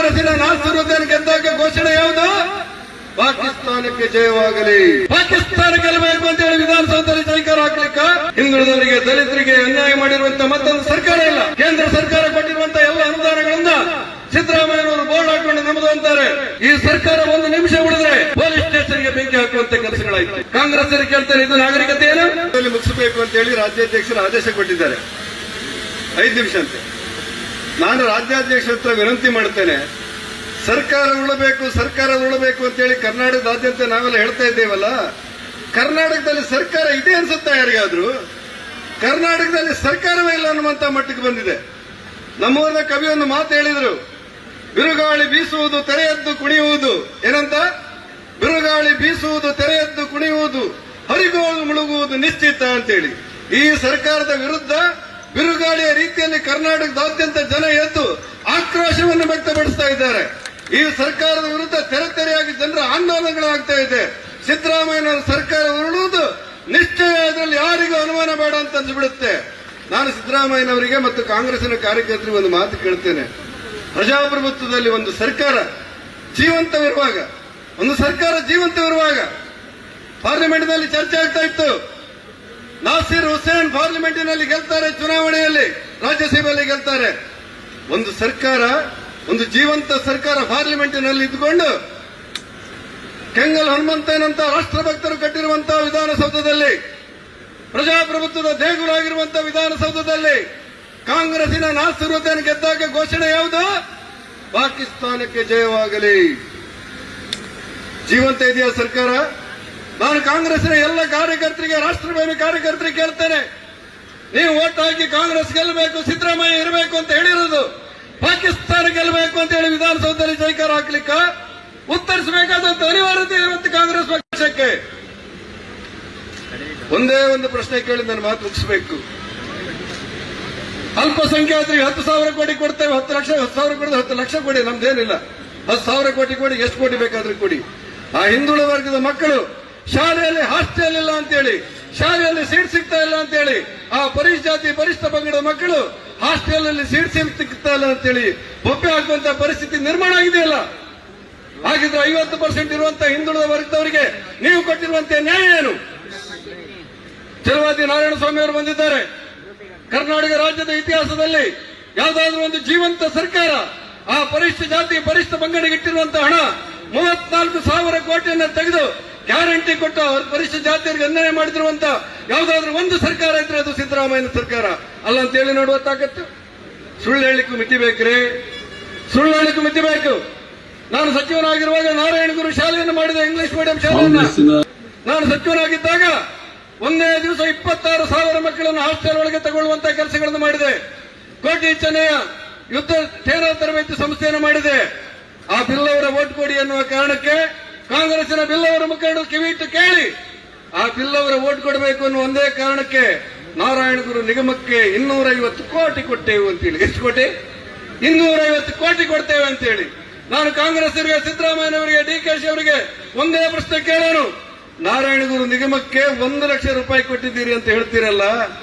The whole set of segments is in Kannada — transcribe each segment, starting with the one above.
ಕಾಂಗ್ರೆಸ್ಸಿನ ನಾಸಿರುದ್ದೀನ್ ಗೆದ್ದಾಗ ಘೋಷಣೆ ಯಾವುದು? ಪಾಕಿಸ್ತಾನಕ್ಕೆ ಜಯವಾಗಲಿ, ಪಾಕಿಸ್ತಾನ ಗೆಲ್ಲಬೇಕು ಅಂತ ಹೇಳಿ ವಿಧಾನಸೌಧದಲ್ಲಿ ಜೈಕಾರ ಹಾಕ್ಲಿಕ್ಕ ಹಿಂದುಳಿದವರಿಗೆ ದಲಿತರಿಗೆ ಅನ್ಯಾಯ ಮಾಡಿರುವಂತ ಮತ್ತೊಂದು ಸರ್ಕಾರ ಇಲ್ಲ. ಕೇಂದ್ರ ಸರ್ಕಾರ ಕೊಟ್ಟಿರುವಂತ ಎಲ್ಲ ಅನುದಾನಗಳನ್ನ ಸಿದ್ದರಾಮಯ್ಯನವರು ಬೋರ್ಡ್ ಹಾಕೊಂಡು ನಮ್ಮದು ಅಂತಾರೆ. ಈ ಸರ್ಕಾರ ಒಂದು ನಿಮಿಷ ಉಳಿದ್ರೆ ಪೊಲೀಸ್ ಸ್ಟೇಷನ್ಗೆ ಬೆಂಕಿ ಹಾಕುವಂತ ಕೆಲಸಗಳಾಯ್ತು. ಕಾಂಗ್ರೆಸ್ ಕೇಳ್ತಾರೆ, ಇದು ನಾಗರಿಕತೆ ಏನು ಮುಗಿಸಬೇಕು ಅಂತ ಹೇಳಿ ರಾಜ್ಯಾಧ್ಯಕ್ಷರು ಆದೇಶ ಕೊಟ್ಟಿದ್ದಾರೆ. 5 ನಿಮಿಷ ಅಂತೆ. ನಾನು ರಾಜ್ಯಾಧ್ಯಕ್ಷರ ಹತ್ರ ವಿನಂತಿ ಮಾಡ್ತೇನೆ, ಸರ್ಕಾರ ಉಳಬೇಕು ಅಂತ ಹೇಳಿ ಕರ್ನಾಟಕದಾದ್ಯಂತ ನಾವೆಲ್ಲ ಹೇಳ್ತಾ ಇದ್ದೇವಲ್ಲ, ಕರ್ನಾಟಕದಲ್ಲಿ ಸರ್ಕಾರ ಇದೆ ಅನ್ಸುತ್ತಾ ಯಾರಿಗಾದ್ರೂ? ಕರ್ನಾಟಕದಲ್ಲಿ ಸರ್ಕಾರವೇ ಇಲ್ಲ ಅನ್ನುವಂತ ಮಟ್ಟಿಗೆ ಬಂದಿದೆ. ನಮ್ಮೂರಿನ ಕವಿ ಒಂದು ಮಾತು ಹೇಳಿದ್ರು, ಬಿರುಗಾಳಿ ಬೀಸುವುದು ತೆರೆಯದ್ದು ಕುಣಿಯುವುದು. ಏನಂತ? ಬಿರುಗಾಳಿ ಬೀಸುವುದು ತೆರೆಯದ್ದು ಕುಣಿಯುವುದು, ಹರಿಗೋಳು ಮುಳುಗುವುದು ನಿಶ್ಚಿತ ಅಂತೇಳಿ. ಈ ಸರ್ಕಾರದ ವಿರುದ್ಧ ಬಿರುಗಾಳಿಯ ರೀತಿಯಲ್ಲಿ ಕರ್ನಾಟಕದಾದ್ಯಂತ ಜನ ಎದ್ದು ಆಕ್ರೋಶವನ್ನು ವ್ಯಕ್ತಪಡಿಸ್ತಾ ಇದ್ದಾರೆ. ಈ ಸರ್ಕಾರದ ವಿರುದ್ಧ ತೆರೆಯಾಗಿ ಜನರ ಆಂದೋಲನಗಳಾಗ್ತಾ ಇದೆ. ಸಿದ್ದರಾಮಯ್ಯನವರ ಸರ್ಕಾರ ಉರುಳುವುದು ನಿಶ್ಚಯ, ಅದರಲ್ಲಿ ಯಾರಿಗೂ ಅನುಮಾನ ಬೇಡ ಅಂತ ಅನ್ಸ್ಬಿಡುತ್ತೆ. ನಾನು ಸಿದ್ದರಾಮಯ್ಯನವರಿಗೆ ಮತ್ತು ಕಾಂಗ್ರೆಸ್ಸಿನ ಕಾರ್ಯಕರ್ತರಿಗೆ ಒಂದು ಮಾತು ಕೇಳ್ತೇನೆ. ಪ್ರಜಾಪ್ರಭುತ್ವದಲ್ಲಿ ಒಂದು ಸರ್ಕಾರ ಜೀವಂತವಿರುವಾಗ ಪಾರ್ಲಿಮೆಂಟ್ನಲ್ಲಿ ಚರ್ಚೆ ಆಗ್ತಾ ಇತ್ತು. ನಾಸೀರ್ ಹುಸೇನ್ ಪಾರ್ಲಿಮೆಂಟಿನಲ್ಲಿ ಗೆಲ್ತಾರೆ, ಚುನಾವಣೆಯಲ್ಲಿ ರಾಜ್ಯಸಭೆಯಲ್ಲಿ ಗೆಲ್ತಾರೆ. ಒಂದು ಸರ್ಕಾರ, ಒಂದು ಜೀವಂತ ಸರ್ಕಾರ ಪಾರ್ಲಿಮೆಂಟಿನಲ್ಲಿ ಇದ್ದುಕೊಂಡು ಕೆಂಗಲ್ ಹನುಮಂತಯ್ಯನಂತ ರಾಷ್ಟ್ರಭಕ್ತರು ಕಟ್ಟಿರುವಂತಹ ವಿಧಾನಸೌಧದಲ್ಲಿ, ಪ್ರಜಾಪ್ರಭುತ್ವದ ದೇಗುಲಾಗಿರುವಂತಹ ವಿಧಾನಸೌಧದಲ್ಲಿ ಕಾಂಗ್ರೆಸ್ಸಿನ ನಾಸಿರುದ್ದೀನ್ ಗೆದ್ದಾಗ ಘೋಷಣೆ ಯಾವುದು? ಪಾಕಿಸ್ತಾನಕ್ಕೆ ಜಯವಾಗಲಿ. ಜೀವಂತ ಇದೆಯಾ ಸರ್ಕಾರ? ನಾನು ಕಾಂಗ್ರೆಸ್ಸಿನ ಎಲ್ಲ ಕಾರ್ಯಕರ್ತರಿಗೆ, ರಾಷ್ಟ್ರಪ್ರೇಮಿ ಕಾರ್ಯಕರ್ತರಿಗೆ ಕೇಳ್ತೇನೆ, ನೀವು ಓಟ್ ಹಾಕಿ ಕಾಂಗ್ರೆಸ್ ಗೆಲ್ಲಬೇಕು, ಸಿದ್ದರಾಮಯ್ಯ ಇರಬೇಕು ಅಂತ ಹೇಳಿರೋದು, ಪಾಕಿಸ್ತಾನ ಗೆಲ್ಲಬೇಕು ಅಂತ ಹೇಳಿ ವಿಧಾನಸೌಧದಲ್ಲಿ ಜೈಕಾರ ಹಾಕ್ಲಿಕ್ಕ ಉತ್ತರಿಸಬೇಕಾದಂತ ಅನಿವಾರ್ಯತೆ ಇವತ್ತು ಕಾಂಗ್ರೆಸ್ ಪಕ್ಷಕ್ಕೆ. ಒಂದೇ ಒಂದು ಪ್ರಶ್ನೆ ಕೇಳಿ ನನ್ನ ಮಾತು ಮುಗಿಸಬೇಕು. ಅಲ್ಪಸಂಖ್ಯಾತರಿಗೆ 10,000 ಕೋಟಿ ಕೊಡ್ತೇವೆ, 10,000 ಕೊಡಿದ್ರೆ 10 ಲಕ್ಷ ಕೊಡಿ, ನಮ್ದೇನಿಲ್ಲ. 10,000 ಕೋಟಿ ಕೊಡಿ, ಎಷ್ಟು ಕೋಟಿ ಬೇಕಾದ್ರೂ ಕೊಡಿ. ಆ ಹಿಂದುಳಿದ ವರ್ಗದ ಮಕ್ಕಳು ಶಾಲೆಯಲ್ಲಿ ಹಾಸ್ಟೆಲ್ ಇಲ್ಲ ಅಂತೇಳಿ, ಶಾಲೆಯಲ್ಲಿ ಸೀಟ್ ಸಿಗ್ತಾ ಇಲ್ಲ ಅಂತೇಳಿ, ಆ ಪರಿಶಿಷ್ಟ ಜಾತಿ ಪರಿಶಿಷ್ಟ ಪಂಗಡದ ಮಕ್ಕಳು ಹಾಸ್ಟೆಲ್ ಅಲ್ಲಿ ಸೀಟ್ ಸಿಗ್ತಾ ಇಲ್ಲ ಅಂತೇಳಿ ಬೊಬ್ಬೆ ಹಾಕುವಂತ ಪರಿಸ್ಥಿತಿ ನಿರ್ಮಾಣ ಆಗಿದೆಯಲ್ಲ. ಹಾಗಿದ್ರೆ 50% ಇರುವಂತಹ ಹಿಂದುಳಿದ ವರ್ಗದವರಿಗೆ ನೀವು ಕೊಟ್ಟಿರುವಂತಹ ನ್ಯಾಯ ಏನು? ಛಲವಾದಿ ನಾರಾಯಣಸ್ವಾಮಿ ಅವರು ಬಂದಿದ್ದಾರೆ. ಕರ್ನಾಟಕ ರಾಜ್ಯದ ಇತಿಹಾಸದಲ್ಲಿ ಯಾವುದಾದ್ರೂ ಒಂದು ಜೀವಂತ ಸರ್ಕಾರ ಆ ಪರಿಶಿಷ್ಟ ಜಾತಿ ಪರಿಶಿಷ್ಟ ಪಂಗಡಿಗೆ ಇಟ್ಟಿರುವಂತಹ ಹಣ 34,000 ಕೋಟಿಯನ್ನು ತೆಗೆದು ಗ್ಯಾರಂಟಿ ಕೊಟ್ಟು ಪರಿಶಿಷ್ಟ ಜಾತಿಯರಿಗೆ ಅನ್ಯಾಯ ಮಾಡಿದಿರುವಂತ ಯಾವುದಾದ್ರೂ ಒಂದು ಸರ್ಕಾರ ಇದ್ರೆ ಅದು ಸಿದ್ದರಾಮಯ್ಯನ ಸರ್ಕಾರ ಅಲ್ಲ ಅಂತ ಹೇಳಿ ನೋಡುವ ತಾಕತ್ತು. ಸುಳ್ಳು ಹೇಳಿಕ್ಕೂ ಮಿತಿ ಬೇಕ್ರಿ, ಸುಳ್ಳು ಹೇಳಿಕ್ಕೂ ಮಿತಿ ಬೇಕು. ನಾನು ಸಚಿವನಾಗಿರುವಾಗ ನಾರಾಯಣಗುರು ಶಾಲೆಯನ್ನು ಮಾಡಿದೆ, ಇಂಗ್ಲಿಷ್ ಮೀಡಿಯಂ ಶಾಲೆಯನ್ನ. ನಾನು ಸಚಿವನಾಗಿದ್ದಾಗ ಒಂದೇ ದಿವಸ 26,000 ಮಕ್ಕಳನ್ನು ಹಾಸ್ಟೆಲ್ ಒಳಗೆ ತಗೊಳ್ಳುವಂತ ಕೆಲಸಗಳನ್ನು ಮಾಡಿದೆ. ಕೋಟಿ ಚೆನ್ನಯ್ಯ ಯುದ್ಧ ಸೇನಾ ತರಬೇತಿ ಸಂಸ್ಥೆಯನ್ನು ಮಾಡಿದೆ. ಆ ಬಿಲ್ಲವರ ಓಟ್ ಕೊಡಿ ಎನ್ನುವ ಕಾರಣಕ್ಕೆ ಕಾಂಗ್ರೆಸ್ಸಿನ ಬಿಲ್ಲವರ ಮುಖಂಡರು ಕಿವಿಟ್ಟು ಕೇಳಿ ಆ ಬಿಲ್ಲವರ ಓಟ್ ಕೊಡಬೇಕು ಅನ್ನುವ ಒಂದೇ ಕಾರಣಕ್ಕೆ ನಾರಾಯಣಗುರು ನಿಗಮಕ್ಕೆ 250 ಕೋಟಿ ಕೊಟ್ಟೇವು ಅಂತೇಳಿ. ಎಷ್ಟು ಕೋಟಿ? 250 ಕೋಟಿ ಕೊಡ್ತೇವೆ ಅಂತೇಳಿ. ನಾನು ಕಾಂಗ್ರೆಸ್ಸರಿಗೆ, ಸಿದ್ದರಾಮಯ್ಯನವರಿಗೆ, ಡಿಕೆಶಿ ಅವರಿಗೆ ಒಂದೇ ಪ್ರಶ್ನೆ ಕೇಳೋನು, ನಾರಾಯಣಗುರು ನಿಗಮಕ್ಕೆ 1 ಲಕ್ಷ ರೂಪಾಯಿ ಕೊಟ್ಟಿದ್ದೀರಿ ಅಂತ ಹೇಳ್ತೀರಲ್ಲ,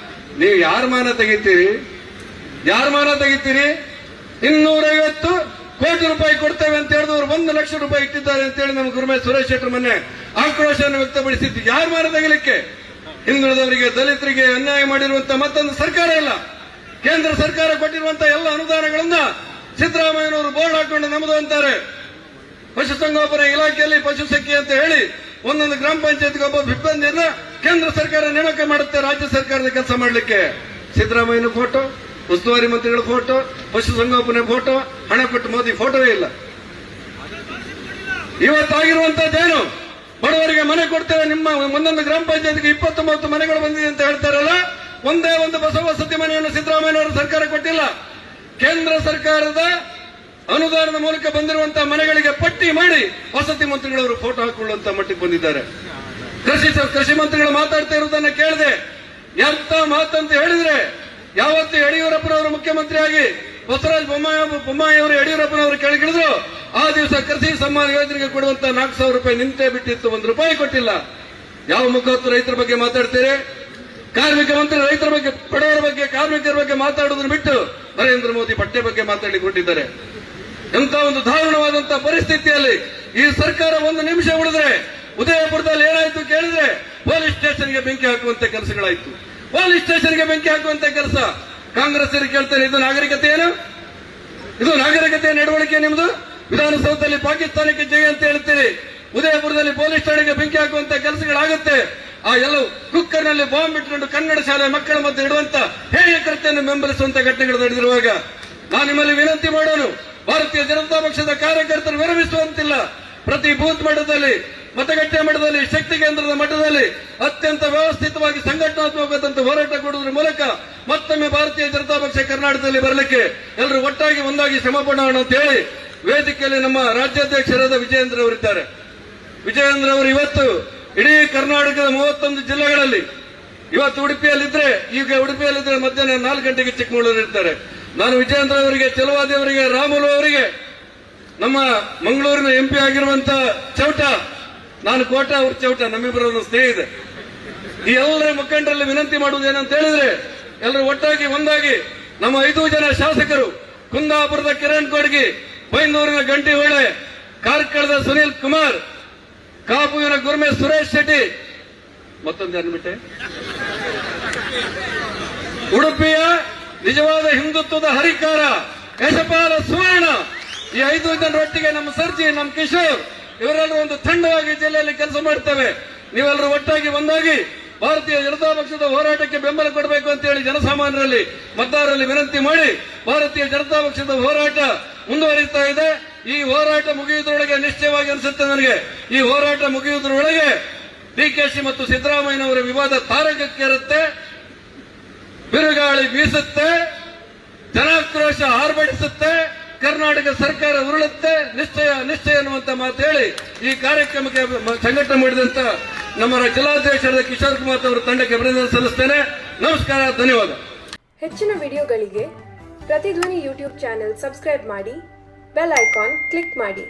ನೀವು ಯಾರ ಮಾನ ತೆಗಿತೀರಿ? 250 ಕೋಟಿ ರೂಪಾಯಿ ಕೊಡ್ತೇವೆ ಅಂತ ಹೇಳಿದವರು 1 ಲಕ್ಷ ರೂಪಾಯಿ ಇಟ್ಟಿದ್ದಾರೆ ಅಂತೇಳಿ ನಮ್ಮ ಗುರುಮೇಶ್ ಸುರೇಶ್ ಶೆಟ್ಟರ್ ಮೊನ್ನೆ ಆಕ್ರೋಶವನ್ನು ವ್ಯಕ್ತಪಡಿಸಿದ್ದು ಯಾರ ಮಾನ ತೆಗಿಲಿಕ್ಕೆ? ಹಿಂದುಳಿದವರಿಗೆ ದಲಿತರಿಗೆ ಅನ್ಯಾಯ ಮಾಡಿರುವಂತಹ ಮತ್ತೊಂದು ಸರ್ಕಾರ ಇಲ್ಲ. ಕೇಂದ್ರ ಸರ್ಕಾರ ಕೊಟ್ಟಿರುವಂತಹ ಎಲ್ಲ ಅನುದಾನಗಳನ್ನ ಸಿದ್ದರಾಮಯ್ಯನವರು ಬೋರ್ಡ್ ಹಾಕೊಂಡು ನಮ್ಮದು ಅಂತಾರೆ. ಪಶುಸಂಗೋಪನಾ ಇಲಾಖೆಯಲ್ಲಿ ಪಶುಸಖಿ ಅಂತ ಹೇಳಿ ಒಂದೊಂದು ಗ್ರಾಮ ಪಂಚಾಯತ್ಗೆ ಒಬ್ಬ ಸಿಬ್ಬಂದಿಯನ್ನ ಕೇಂದ್ರ ಸರ್ಕಾರ ನೇಮಕ ಮಾಡುತ್ತೆ ರಾಜ್ಯ ಸರ್ಕಾರದ ಕೆಲಸ ಮಾಡಲಿಕ್ಕೆ. ಸಿದ್ದರಾಮಯ್ಯನ ಫೋಟೋ, ಉಸ್ತುವಾರಿ ಮಂತ್ರಿಗಳ ಫೋಟೋ, ಪಶುಸಂಗೋಪನೆ ಫೋಟೋ, ಹಣ ಕೊಟ್ಟು ಮೋದಿ ಫೋಟೋವೇ ಇಲ್ಲ. ಇವತ್ತಾಗಿರುವಂತದ್ದೇನು? ಬಡವರಿಗೆ ಮನೆ ಕೊಡ್ತೇವೆ, ನಿಮ್ಮ ಒಂದೊಂದು ಗ್ರಾಮ ಪಂಚಾಯತ್ಗೆ 29 ಮನೆಗಳು ಬಂದಿದೆ ಅಂತ ಹೇಳ್ತಾರಲ್ಲ, ಒಂದೇ ಒಂದು ಬಸವ ವಸತಿ ಮನೆಯನ್ನು ಸಿದ್ದರಾಮಯ್ಯನವರ ಸರ್ಕಾರ ಕೊಟ್ಟಿಲ್ಲ. ಕೇಂದ್ರ ಸರ್ಕಾರದ ಅನುದಾನದ ಮೂಲಕ ಬಂದಿರುವಂತಹ ಮನೆಗಳಿಗೆ ಪಟ್ಟಿ ಮಾಡಿ ವಸತಿ ಮಂತ್ರಿಗಳವರು ಫೋಟೋ ಹಾಕೊಳ್ಳುವಂತ ಮಟ್ಟಿಗೆ ಬಂದಿದ್ದಾರೆ. ಕೃಷಿ ಮಂತ್ರಿಗಳು ಮಾತಾಡ್ತಾ ಇರುವುದನ್ನ ಕೇಳಿದೆ. ಎಂತ ಮಾತಂತ ಹೇಳಿದ್ರೆ, ಯಾವತ್ತು ಯಡಿಯೂರಪ್ಪನವರು ಮುಖ್ಯಮಂತ್ರಿಯಾಗಿ ಬಸವರಾಜ ಬೊಮ್ಮಾಯಿ ಅವರು ಯಡಿಯೂರಪ್ಪನವರು ಕೆಳಗಿಳಿದ್ರು, ಆ ದಿವಸ ಕೃಷಿ ಸಮ್ಮಾನ ಯೋಜನೆಗೆ ಕೊಡುವಂತ 4,000 ರೂಪಾಯಿ ನಿಂತೇ ಬಿಟ್ಟಿತ್ತು, 1 ರೂಪಾಯಿ ಕೊಟ್ಟಿಲ್ಲ. ಯಾವ ಮುಖತ್ತು ರೈತರ ಬಗ್ಗೆ ಮಾತಾಡ್ತೀರಿ? ಕಾರ್ಮಿಕ ಮಂತ್ರಿ ರೈತರ ಬಗ್ಗೆ, ಬಡವರ ಬಗ್ಗೆ, ಕಾರ್ಮಿಕರ ಬಗ್ಗೆ ಮಾತಾಡುವುದನ್ನು ಬಿಟ್ಟು ನರೇಂದ್ರ ಮೋದಿ ಬಟ್ಟೆ ಬಗ್ಗೆ ಮಾತಾಡಿ ಕೊಟ್ಟಿದ್ದಾರೆ. ಎಂತ ಒಂದು ದಾರುಣವಾದಂತ ಪರಿಸ್ಥಿತಿಯಲ್ಲಿ ಈ ಸರ್ಕಾರ ಒಂದು ನಿಮಿಷ ಉಳಿದ್ರೆ ಉದಯಪುರದಲ್ಲಿ ಏನಾಯ್ತು ಕೇಳಿದ್ರೆ ಪೊಲೀಸ್ ಸ್ಟೇಷನ್ಗೆ ಬೆಂಕಿ ಹಾಕುವಂತ ಕೆಲಸಗಳಾಯ್ತು. ಪೊಲೀಸ್ ಸ್ಟೇಷನ್ಗೆ ಬೆಂಕಿ ಹಾಕುವಂತ ಕೆಲಸ. ಕಾಂಗ್ರೆಸ್ಸರಿಗೆ ಕೇಳ್ತೇನೆ, ಇದು ನಾಗರಿಕತೆ ಏನು? ಇದು ನಾಗರಿಕತೆಯ ನಡವಳಿಕೆ ನಿಮ್ದು? ವಿಧಾನಸೌಧದಲ್ಲಿ ಪಾಕಿಸ್ತಾನಕ್ಕೆ ಜಯ ಅಂತ ಹೇಳ್ತೀರಿ, ಉದಯಪುರದಲ್ಲಿ ಪೊಲೀಸ್ ಠಾಣೆಗೆ ಬೆಂಕಿ ಹಾಕುವಂತ ಕೆಲಸಗಳಾಗುತ್ತೆ. ಆ ಎಲ್ಲವೂ ಕುಕ್ಕರ್ನಲ್ಲಿ ಬಾಂಬ್ ಇಟ್ಕೊಂಡು ಕನ್ನಡ ಶಾಲೆ ಮಕ್ಕಳ ಮಧ್ಯೆ ಇಡುವಂತ ಹೇಯ ಕೃತ್ಯವನ್ನು ಬೆಂಬಲಿಸುವಂತ ಘಟನೆಗಳು ನಡೆದಿರುವಾಗ ನಾನು ನಿಮ್ಮಲ್ಲಿ ವಿನಂತಿ ಮಾಡೋನು, ಭಾರತೀಯ ಜನತಾ ಪಕ್ಷದ ಕಾರ್ಯಕರ್ತರು ವಿರಮಿಸುವಂತಿಲ್ಲ. ಪ್ರತಿ ಬೂತ್ ಮಟ್ಟದಲ್ಲಿ, ಮತಗಟ್ಟೆ ಮಟ್ಟದಲ್ಲಿ, ಶಕ್ತಿ ಕೇಂದ್ರದ ಮಟ್ಟದಲ್ಲಿ ಅತ್ಯಂತ ವ್ಯವಸ್ಥಿತವಾಗಿ ಸಂಘಟನಾತ್ಮಕವಾದಂತಹ ಹೋರಾಟ ಕೊಡುವುದರ ಮೂಲಕ ಮತ್ತೊಮ್ಮೆ ಭಾರತೀಯ ಜನತಾ ಪಕ್ಷ ಕರ್ನಾಟಕದಲ್ಲಿ ಬರಲಿಕ್ಕೆ ಎಲ್ಲರೂ ಒಟ್ಟಾಗಿ ಒಂದಾಗಿ ಶ್ರಮ ಪಡೋಣ ಅಂತ ಹೇಳಿ ವೇದಿಕೆಯಲ್ಲಿ ನಮ್ಮ ರಾಜ್ಯಾಧ್ಯಕ್ಷರಾದ ವಿಜಯೇಂದ್ರ ಅವರಿದ್ದಾರೆ. ವಿಜಯೇಂದ್ರ ಅವರು ಇವತ್ತು ಇಡೀ ಕರ್ನಾಟಕದ 31 ಜಿಲ್ಲೆಗಳಲ್ಲಿ ಇವತ್ತು ಉಡುಪಿಯಲ್ಲಿದ್ರೆ, ಈಗ ಉಡುಪಿಯಲ್ಲಿದ್ರೆ ಮಧ್ಯಾಹ್ನ 4 ಗಂಟೆಗೆ ಚಿಕ್ಕಮಗಳೂರು ಇರ್ತಾರೆ. ನಾನು ವಿಜಯೇಂದ್ರ ಅವರಿಗೆ, ಚಲವಾದಿ ಅವರಿಗೆ, ರಾಮುಲು ಅವರಿಗೆ, ನಮ್ಮ ಮಂಗಳೂರಿನ ಎಂಪಿ ಆಗಿರುವಂತ ಚೌಟ, ನಾನು ಕೋಟ, ಅವ್ರ ಚೌಟ, ನಮ್ಮಿಬ್ಬರ ಸ್ನೇಹಿತ, ಈ ಎಲ್ಲರ ಮುಖಂಡರಲ್ಲಿ ವಿನಂತಿ ಮಾಡುವುದೇನಂತ ಹೇಳಿದ್ರೆ ಎಲ್ಲರೂ ಒಟ್ಟಾಗಿ ಒಂದಾಗಿ ನಮ್ಮ 5 ಜನ ಶಾಸಕರು, ಕುಂದಾಪುರದ ಕಿರಣ್ ಕೊಡ್ಗಿ, ಬೈಂದೂರಿನ ಗಂಟಿಹೊಳೆ, ಕಾರ್ಕಳದ ಸುನೀಲ್ ಕುಮಾರ್, ಕಾಪುವಿನ ಗುರ್ಮೆ ಸುರೇಶ್ ಶೆಟ್ಟಿ, ಮತ್ತೊಂದು ಅನ್ಬಿಟ್ಟೆ, ಉಡುಪಿಯ ನಿಜವಾದ ಹಿಂದುತ್ವದ ಹರಿಕಾರ ಯಶಪಾಲ ಸುವರ್ಣ, ಈ 5 ಜನರೊಟ್ಟಿಗೆ ನಮ್ಮ ಸರ್ಜಿ, ನಮ್ಮ ಕಿಶೋರ್, ಇವರೆಲ್ಲರೂ ಒಂದು ತಂಡವಾಗಿ ಜಿಲ್ಲೆಯಲ್ಲಿ ಕೆಲಸ ಮಾಡ್ತೇವೆ. ನೀವೆಲ್ಲರೂ ಒಟ್ಟಾಗಿ ಒಂದಾಗಿ ಭಾರತೀಯ ಜನತಾ ಪಕ್ಷದ ಹೋರಾಟಕ್ಕೆ ಬೆಂಬಲ ಕೊಡಬೇಕು ಅಂತ ಹೇಳಿ ಜನಸಾಮಾನ್ಯರಲ್ಲಿ, ಮತದಾರರಲ್ಲಿ ವಿನಂತಿ ಮಾಡಿ ಭಾರತೀಯ ಜನತಾ ಪಕ್ಷದ ಹೋರಾಟ ಮುಂದುವರಿತಾ ಇದೆ. ಈ ಹೋರಾಟ ಮುಗಿಯುವುದರೊಳಗೆ ನಿಶ್ಚಯವಾಗಿ ಅನಿಸುತ್ತೆ ನನಗೆ, ಈ ಹೋರಾಟ ಮುಗಿಯುವುದರೊಳಗೆ ಡಿಕೆಶಿ ಮತ್ತು ಸಿದ್ದರಾಮಯ್ಯನವರ ವಿವಾದ ತಾರಕಕ್ಕೇರುತ್ತೆ, ಬಿರುಗಾಳಿ ಬೀಸುತ್ತೆ, ಜನಾಕ್ರೋಶ ಆರ್ಭಟಿಸುತ್ತೆ, ಕರ್ನಾಟಕ ಸರ್ಕಾರ ಉರುಳುತ್ತೆ, ನಿಶ್ಚಯ ಅನ್ನುವಂತ ಮಾತು ಹೇಳಿ ಈ ಕಾರ್ಯಕ್ರಮಕ್ಕೆ ಸಂಘಟನೆ ಮಾಡಿದಂತ ನಮ್ಮ ಜಿಲ್ಲಾಧ್ಯಕ್ಷರಾದ ಕಿಶೋರ್ ಕುಮಾರ್ ಅವರ ತಂಡಕ್ಕೆ ಅಭಿನಂದನೆ ಸಲ್ಲಿಸುತ್ತೇನೆ. ನಮಸ್ಕಾರ, ಧನ್ಯವಾದ. ಹೆಚ್ಚಿನ ವಿಡಿಯೋಗಳಿಗೆ ಪ್ರತಿಧ್ವನಿ ಯೂಟ್ಯೂಬ್ ಚಾನೆಲ್ ಸಬ್ಸ್ಕ್ರೈಬ್ ಮಾಡಿ, ಬೆಲ್ ಐಕಾನ್ ಕ್ಲಿಕ್ ಮಾಡಿ.